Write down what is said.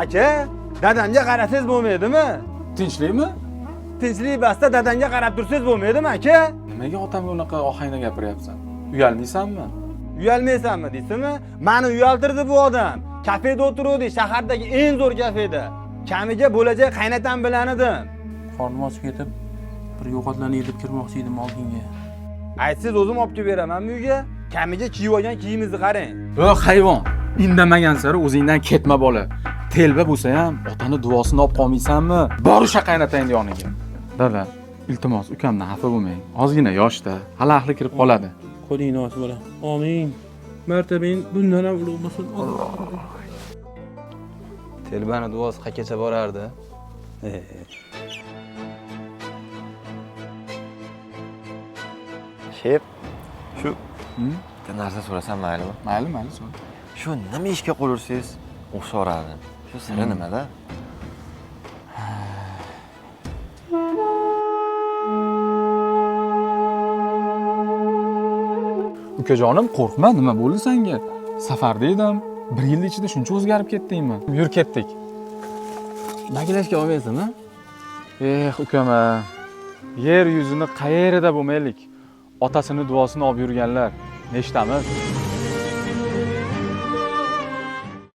Aka, dadamga qarasangiz bo'lmaydimi? Tinchlikmi? Tinchlik basta dadamga qarab tursangiz bo'lmaydimi, aka? Nimaga otamga unaqa ohangda gapiryapsan? Uyalmaysanmi? Uyalmaysanmi deysizmi? Meni uyaltirdi bu odam. Kafeda o'tiruvdik, shahardagi eng zo'r kafeda. Kamiga bo'lajak qaynatam bilan edim. Qornim ochib ketib, bir yo'qotlarni yetib kirmoqchi edim oldinga. Aytsiz o'zim olib kelib beraman uyga. Kamiga kiyib olgan kiyimizni qarang. O hayvon, indamagan sari o'zingdan ketma bola. Telba bo'lsa ham otani duosini olib qolmaysanmi? Bor o'sha qaynatang yoniga. Dada, iltimos ukamdan xafa bo'lmang. Ozgina yoshda, hali aqli kirib qoladi. Qo'lingni och bola. Amin. Martabang bundan ham ulug' bo'lsin. Telbani duosi qayergacha borardi? Shef, shu bitta narsa so'rasam maylimi? Mayli, so'ra. Shu nima ishga qo'l ursangiz o'xsharadi. Shu siri nimada? Ukajonim, qo'rqma, nima bo'ldi senga? Safarda edim. 1 yil ichida shuncha o'zgarib ketdingmi? Yur ketdik. Maklashga olmaysizmi? Ukama, yer yuzini qayerida bo'lmaylik. Otasini duosini olib yurganlar. Neshtamiz?